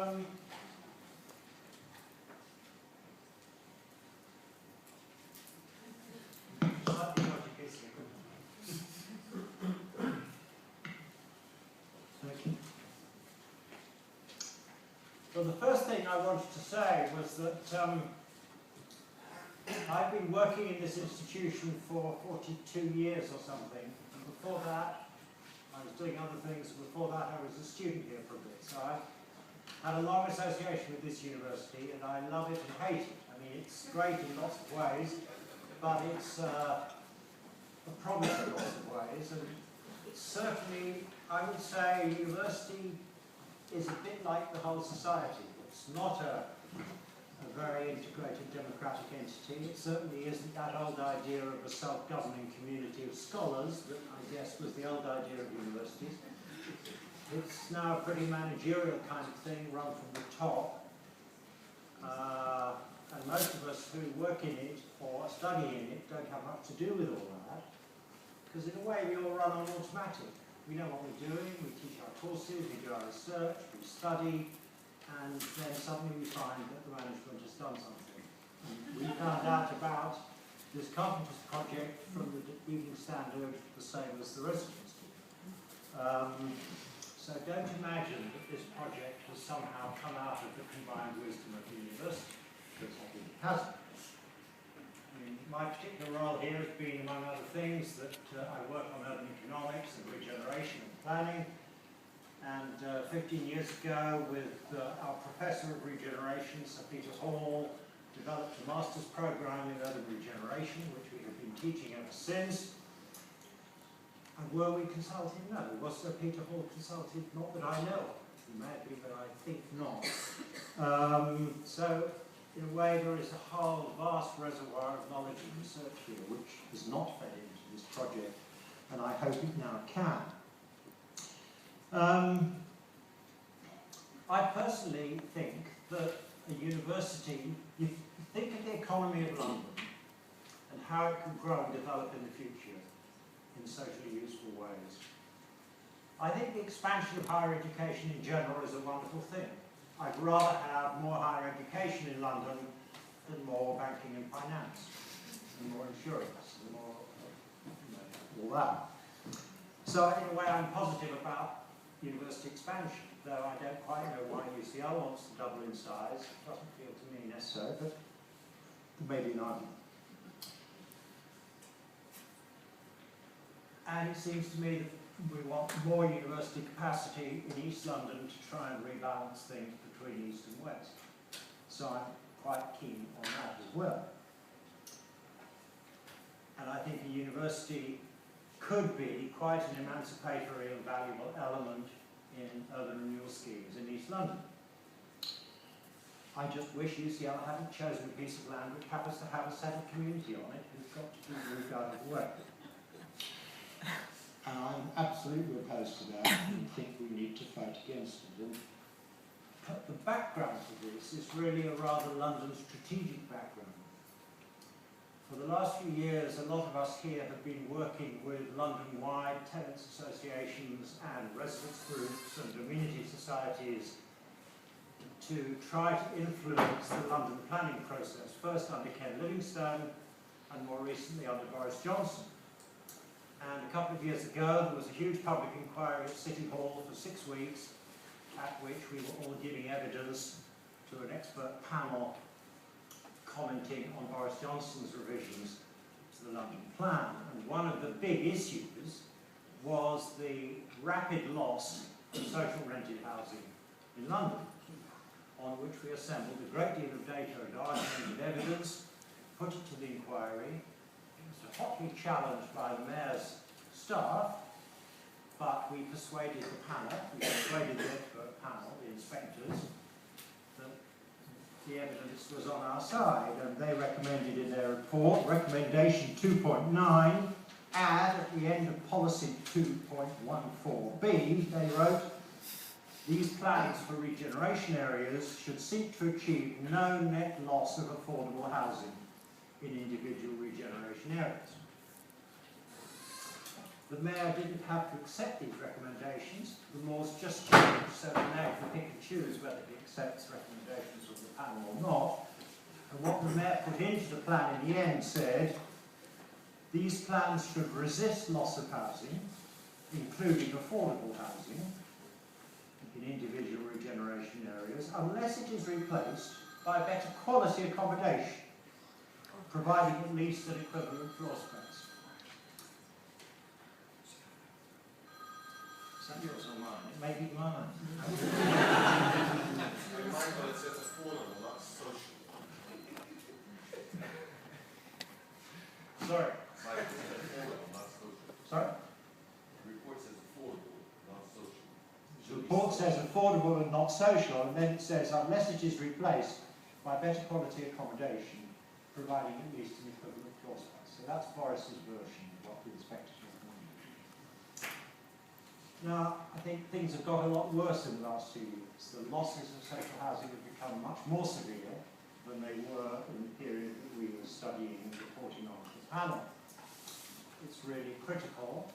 Well, the first thing I wanted to say was that I've been working in this institution for 42 years or something, and before that I was doing other things. Before that I was a student here for a bit, so I had a long association with this university, and I love it and hate it. I mean, it's great in lots of ways, but it's a problem in lots of ways, and it's certainly, I would say, a university is a bit like the whole society. It's not a very integrated democratic entity. It certainly isn't that old idea of a self-governing community of scholars that I guess was the old idea of universities. It's now a pretty managerial kind of thing run from the top. And most of us who work in it or study in it don't have much to do with all that, because in a way we all run on automatic. We know what we're doing, we teach our courses, we do our research, we study, and then suddenly we find that the management has done something. And we found out about this Carpenter's project from the Evening Standard the same as the rest of us did. So don't imagine that this project has somehow come out of the combined wisdom of the university, because I think it hasn't. My particular role here has been, among other things, that I work on urban economics and regeneration and planning. And 15 years ago, with our professor of regeneration, Sir Peter Hall, developed a master's program in urban regeneration, which we have been teaching ever since. And were we consulted? No. Was Sir Peter Hall consulted? Not that I know of. He may have been, but I think not. So, in a way, there is a whole vast reservoir of knowledge and research here, which is not fed into this project, and I hope it now can. I personally think that a university, you think of the economy of London and how it could grow and develop in the future in socially useful ways. I think the expansion of higher education in general is a wonderful thing. I'd rather have more higher education in London than more banking and finance, and more insurance, and more, all that. So in a way I'm positive about university expansion, though I don't quite know why UCL wants to double in size. It doesn't feel to me necessary, but there may be an argument. And it seems to me that we want more university capacity in East London to try and rebalance things between East and West. So I'm quite keen on that as well. And I think a university could be quite an emancipatory and valuable element in urban renewal schemes in East London. I just wish UCL hadn't chosen a piece of land which happens to have a settled community on it who's got to be moved out of the way. And I'm absolutely opposed to that and think we need to fight against it. And the background to this is really a rather London strategic background. For the last few years, a lot of us here have been working with London-wide tenants associations and residents groups and amenity societies to try to influence the London planning process, first under Ken Livingstone and more recently under Boris Johnson. And a couple of years ago, there was a huge public inquiry at City Hall for 6 weeks, at which we were all giving evidence to an expert panel commenting on Boris Johnson's revisions to the London plan. And one of the big issues was the rapid loss of social rented housing in London, on which we assembled a great deal of data and argument and evidence, put it to the inquiry. Hotly challenged by the mayor's staff, but we persuaded the panel, we persuaded the expert panel, the inspectors, that the evidence was on our side, and they recommended in their report, recommendation 2.9, add at the end of policy 2.14b, they wrote, these plans for regeneration areas should seek to achieve no net loss of affordable housing in individual regeneration areas. The mayor didn't have to accept these recommendations. The laws just changed, so the mayor can pick and choose whether he accepts recommendations of the panel or not. And what the mayor put into the plan in the end said, these plans should resist loss of housing, including affordable housing in individual regeneration areas, unless it is replaced by better quality accommodation, providing at least an equivalent floor space. Is that yours or mine? It may be mine. In Michael, it says affordable, not social. Sorry. Michael, it says affordable, not social. Sorry? The report says affordable, not social. The report says affordable and not social, and then it says unless it is replaced by better quality accommodation, providing at least an equivalent floor space. So that's Boris's version of what the inspectors recommended. Now, I think things have got a lot worse in the last 2 years. The losses of social housing have become much more severe than they were in the period that we were studying and reporting on to the panel. It's really critical.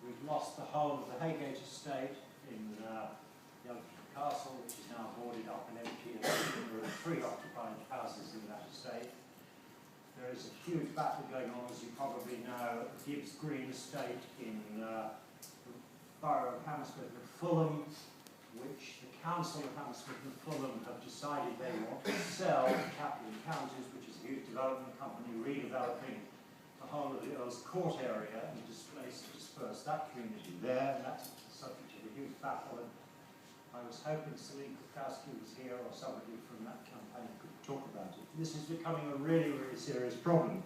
We've lost the whole of the Haygate estate in Yellowcliff Castle, which is now boarded up and empty, and there are 3 occupied houses in that estate. There is a huge battle going on, as you probably know, at Gibbs Green Estate in the borough of Hammersmith and Fulham, which the council of Hammersmith and Fulham have decided they want to sell to Chaplin Counties, which is a huge development company redeveloping the whole of the Earl's Court area and disperse that community there, and that's the subject of a huge battle. And I was hoping Celine Kukowski was here or somebody from that campaign could talk about it. This is becoming a really, really serious problem.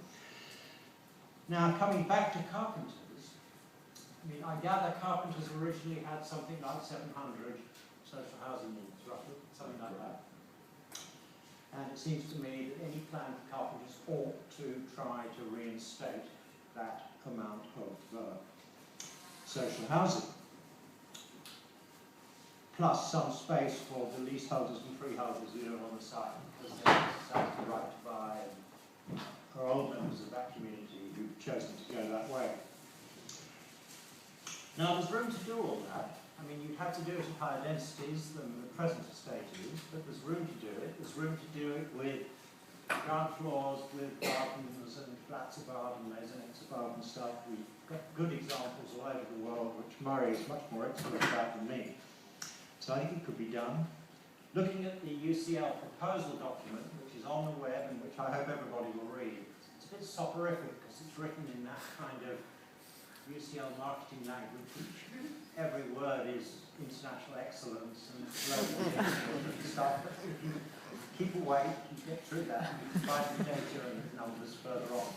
Now, coming back to carpenters, I mean, I gather carpenters originally had something like 700 social housing units, roughly, something like that. And it seems to me that any plan for carpenters ought to try to reinstate that amount of social housing, plus some space for the leaseholders and freeholders who live on the site, because they exercise the right to buy and are old members of that community who've chosen to go that way. Now, there's room to do all that. I mean, you'd have to do it at higher densities than the present estate is, but there's room to do it. There's room to do it with ground floors, with gardens and flats above and maisonettes above and stuff. We've got good examples all over the world, which Murray is much more expert about than me. So I think it could be done. Looking at the UCL proposal document, which is on the web and which I hope everybody will read, it's a bit soporific because it's written in that kind of UCL marketing language, which every word is international excellence and global and stuff. But if you keep awake, you get through that, and you can find the data and the numbers further on.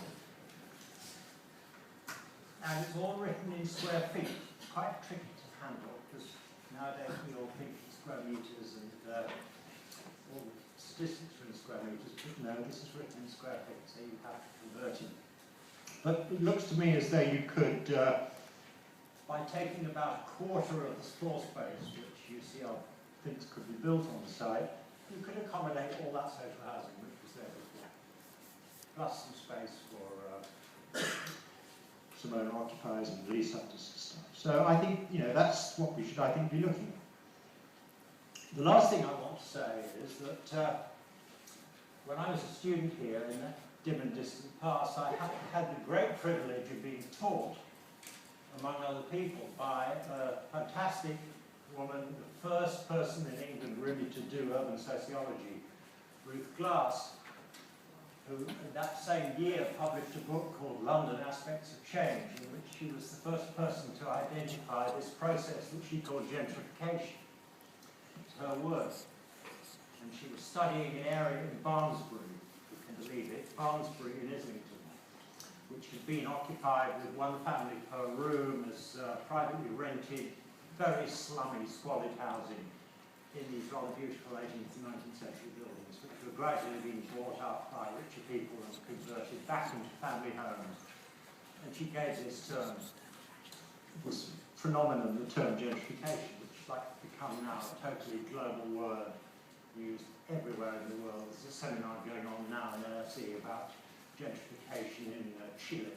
And it's all written in square feet. It's quite tricky to handle because nowadays we all think in square meters and all the statistics are in square meters, but no, this is written in square feet, so you have to convert it. But it looks to me as though you could, by taking about a quarter of the floor space, which UCL thinks could be built on the site, you could accommodate all that social housing which was there before, plus some space for some owner-occupiers and leaseholders and stuff. So I think, you know, that's what we should, I think, be looking at. The last thing I want to say is that when I was a student here in that dim and distant past, I had the great privilege of being taught, among other people, by a fantastic woman, the first person in England really to do urban sociology, Ruth Glass, who in that same year published a book called London Aspects of Change, in which she was the first person to identify this process which she called gentrification. It's her work. And she was studying an area in Barnsbury, believe it, Barnsbury in Islington, which had been occupied with one family per room as privately rented, very slummy, squalid housing in these rather beautiful 18th and 19th century buildings, which were gradually being bought up by richer people and converted back into family homes. And she gave this term, this phenomenon, the term gentrification, which has like become now a totally global word, used everywhere in the world. There's a seminar going on now in LSE about gentrification in Chile.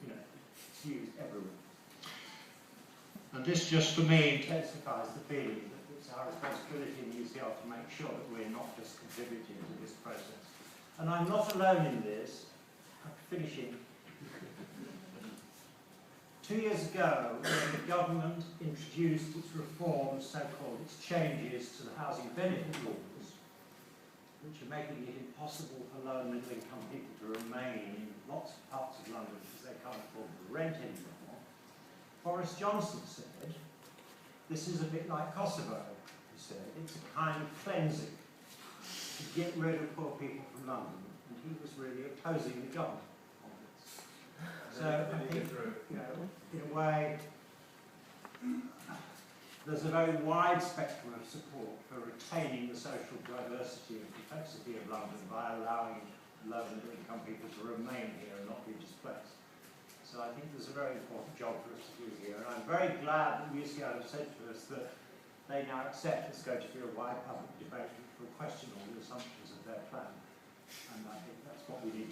You know, it's used everywhere. And this just for me intensifies the feeling that it's our responsibility in the UCL to make sure that we're not just contributing to this process. And I'm not alone in this. I'm finishing. 2 years ago, when the government introduced its reforms, so-called its changes to the housing benefit laws, which are making it impossible for low and middle income people to remain in lots of parts of London because they can't afford the rent anymore, Boris Johnson said, this is a bit like Kosovo, he said. It's a kind of cleansing to get rid of poor people from London, and he was really opposing the government. So I think, you know, in a way, there's a very wide spectrum of support for retaining the social diversity and complexity of London by allowing low and middle income people to remain here and not be displaced. So I think there's a very important job for us to do here, and I'm very glad that UCL have said to us that they now accept there's going to be a wide public debate which will question all the assumptions of their plan, and I think that's what we need